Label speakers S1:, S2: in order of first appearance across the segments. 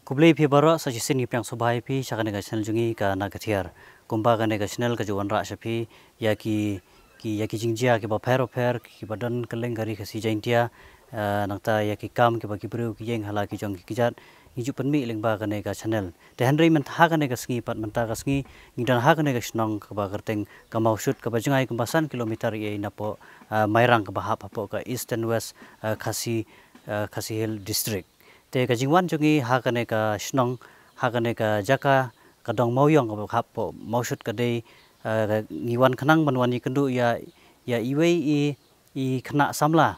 S1: Kublai pi baro sa jisin ni piang subai pi chakane ga channel jungi ka nagathiar kumba ka ne ga channel ka juwan ra shapi ya ki jingjia ki ba phero pher ki badan kaleng gari khasi jaintia nangta ya ki kam ki ba ki bru ki yeng hala ki jong ki jat hiju panmi lengba ka ne ga channel te hanrei man tha ka ne ga sngi pat man ta ga sngi ngidan ha ka ne ga snong ka ba gerteng ka mau shoot ka ba jangai ka basan kilometer ye napo mairang ka ba hap hapo ka east and west khasi hill district te ka jingwan jungi ha ka ne ka snong ha ka ne ka jaka ka dong mau yong ka hap po mau shoot ka dei ngiwan khanang banwani kendu ya iwei i khna samla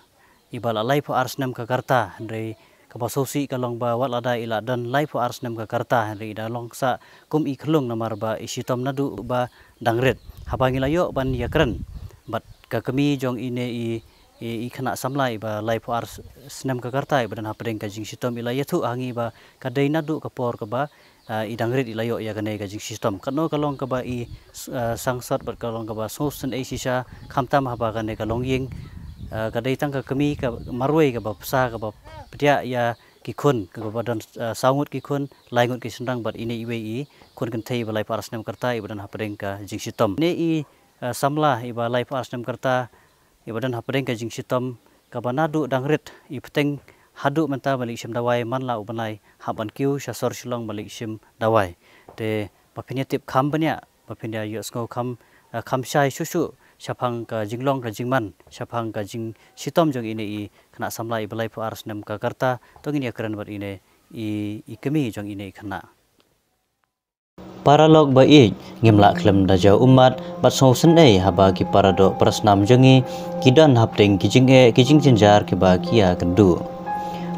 S1: ibala lai po arsnem ka karta handrei ka basosi ka long ba walada ila dan lai po arsnem ka karta handrei da long sa kum i khlung namar ba isitom nadu ba dangret habangi layo ban yakran bat ka kami jong ine i khana samla iba lai po ars snem ka karta iba dan hapring ka jing sitom ila yathu hangi ba ka dei nadu ka por ka ba i dangret ilayo ya kane ka jing system kano kalong ka ba i sangsat bat kalong ka ba sosun e sisa khamtam haba kane ka longying ka dei tang ka kami ka marwei ka ba psa ka ba ptia ya ki khun ka ba dan saungut ki khun laingut ki sendang bat ini iwe i khun kan thei ba lai paras nem karta iba dan hapring ka jing system ne i samla iba lai paras nem karta iba dan hapring ka jing system ka ba nadu dangret i peteng hadu menta balik sim dawai manla ubanai haban kiu sasor silong balik sim dawai te papinya tip kham banya papinya yosgo kham shai susu sapang ka jinglong ka jingman sapang ka jing sitom jong ine i khana samlai balai pu ars nem ka karta tongin yakran bar ine i kemi jong ine khana paralog ba ik ngimla klem da jau umat bat sosen ei haba ki parado prasnam jongi kidan hapteng kijing jinjar ki ba kia kendu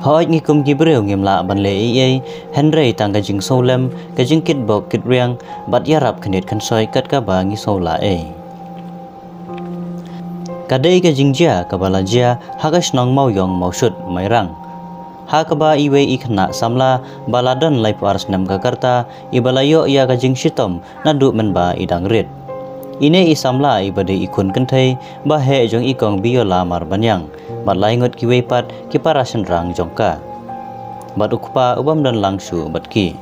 S1: hoi ngi kum ki breu ngimla ban le ei henrei tang ka jing solem ka jing kit bok kit riang bat yarap khnit khan soi kat ka ba ngi sola ei kadei ka jingjia ka balajia hagas nong mau yong mau shut mairang ha ka ba iwe ikhna samla baladan lai pars nam ka karta ibalayo ya ka jing sitom nadu men ba idang rit ine i samla ibade ikun kenthei ba he jong ikong biola mar banyang bat laingot ki weipat ki parasan rang jongka bat ukpa ubam dan langsu bat ki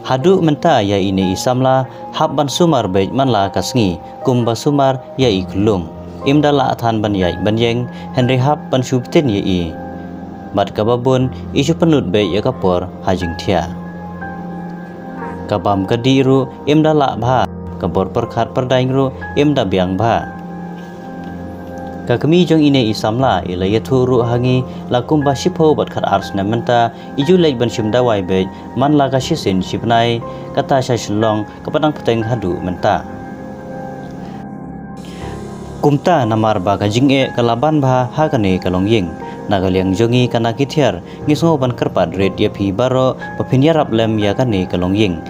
S1: hadu menta ya ine i samla habban sumar bej manla kasngi kumba sumar ya iklung imdala athan ban yai banyeng henry hab ban subten ye i bat kababun isu penut bej ya kapor hajing thia kabam kadiru imdala bha kabor perkhat perdaing ru imda biang bha kakami jong ine isamla ila yathu ru hangi lakum ba shipho bat khat ars namenta iju lek ban sim dawai be man la ka sisin sipnai kata sa shlong kapadang peteng hadu menta kumta namar ba ka jinge kalaban bha ha kane kalong yeng nagaliang jongi kana kithiar ngiso ban karpat red ya phi baro papinya rap lem ya kane kalong yeng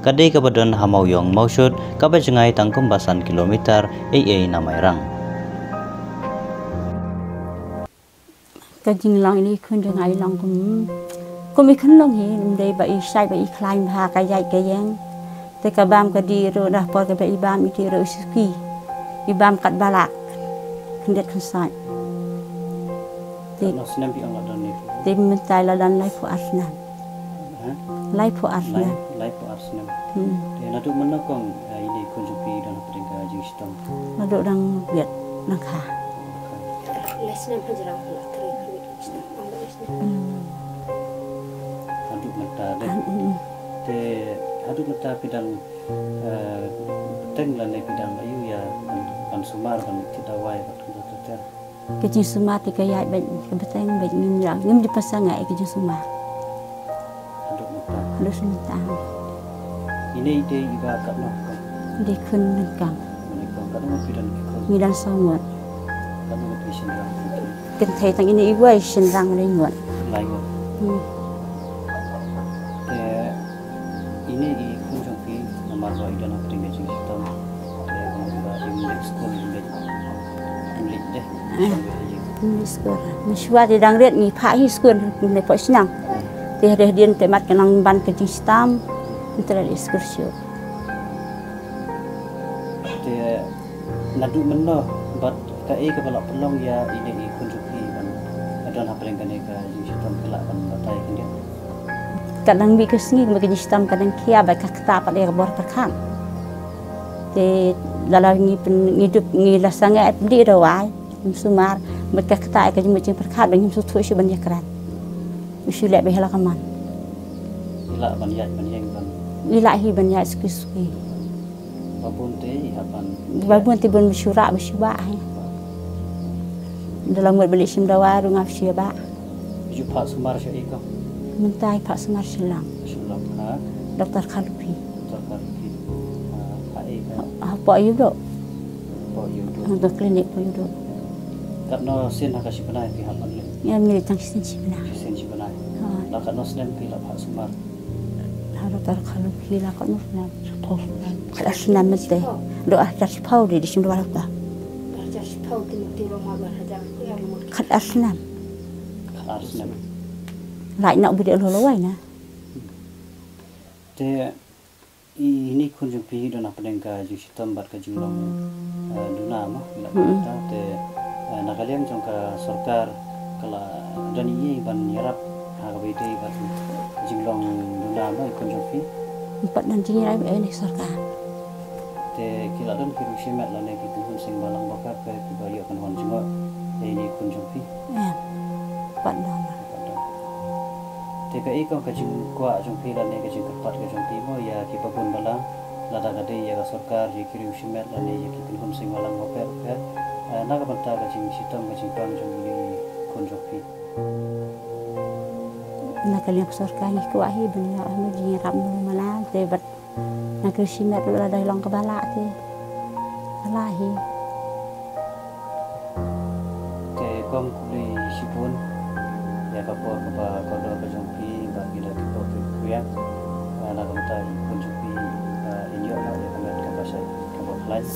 S1: kadei ka badan hamau yong mausut ka ba jangai tangkum basan kilometer ei namairang
S2: cái jing long ini khun jang ai long kum i khun long hi dei ba i sai ba i klaim ha ka yai ka yang te ka bam ka di ro dah por ka ba i bam i ti ro ski i bam kat balak khendet khan sai te
S1: no snem pi ang ladan ni
S2: te mentai la dan lai fu asnan lai fu asnan
S1: te nadu menokong ini kun jupi dan pringka jing sitom
S2: nadu dang viet nang kha
S3: lesnem penjerang pula
S1: aduk mata deh te aduk mata pidang teng lan pidang ayu ya pan sumar pan tidawai patun tata
S2: ke jing suma te ka yai ben ke beteng ben ngim di pasang ai ke jing suma
S1: aduk mata ini ide iba kat no
S2: de khun men kang
S1: kan mo pidang
S2: mi dan songot
S1: kan mo pisin rang
S2: ken thei tang ini iwai sin rang le ngot
S1: lai ngot ini i kunjung pi namar roi dan apring jing sitom ya ba imlek school imlek deh
S2: ni skor ni shwa de dang ret ni pha hi skor ni po sinang te de dien te mat kanang ban ke jing stam intera ekskursio
S1: te nadu menno bat ka e ka balak pelong ya ini i kunjung pi ban adan apring ka jing sitom kelak ban batai kan dia
S2: kadang bi kesngi bagi sistem kadang kia ba kakta pa dia bor perkan te dalam hidup ngi lasanga di rawai sumar mereka kakta ka jemu perkan bagi su tu ban yakran usu le be halakaman
S1: ila ban yang ban
S2: ilahi ban ya suki
S1: babun te apan
S2: babun te bon syura bersyuba dalam beli simdawa rungaf syaba
S1: ju Pak Sumar syai ko
S2: mentai Pak Semar Silang
S1: sulam ha
S2: Dr. Kalupi
S1: terkarki ai ka
S2: apa ayu dok
S1: po yudo
S2: untuk klinik po yudo
S1: katno sin hakashi panai pi hapan le
S2: ya milik tang sin sibna
S1: sin si panai
S2: ha
S1: la katno snem pi la Pak Sumar
S2: Dr. Kalupi la ko nufna tos kada sunam mete do ah tar pau di sim do ta
S3: Kerja sepau di rumah berhajar yang mau
S2: kada sunam
S1: kar snem
S2: lại nọ bị lo lo na
S1: te ini kunjung pi do na penengka ju sitam bar ka jinglong duna ma la ta te nakaliang jongka sarkar kala dani ye ban yarap ha ka bete bat jinglong duna ma kunjung pi
S2: empat dan jingi rai be ni sarka
S1: te kila don kiru simet la ne ki tuhun sing balang bakar ke ki bayo kan wan jingo ini kunjung pi
S2: ya empat dan
S1: te ka iko ka jing kwa jong pi la ne ka jing pat ka jong pi mo ya ki babun balang la da de ya ka sarkar ye kiru simet la ne ye ki tuhun sing balang bakar ke na ka banta ka jing sitam ka jing pang jong ni kunjung pi
S2: nakaliang sarka ni ko ahi ben ya ahma jingi ram mana te bat nakal simet lo da long kebala te alahi
S1: te kom kuli sipun ya ka por ka ko do ka jong pi ba ki da ko ki kuya na ka banta kunjung pi inyo na ya ka met ka ba sai ka ba flight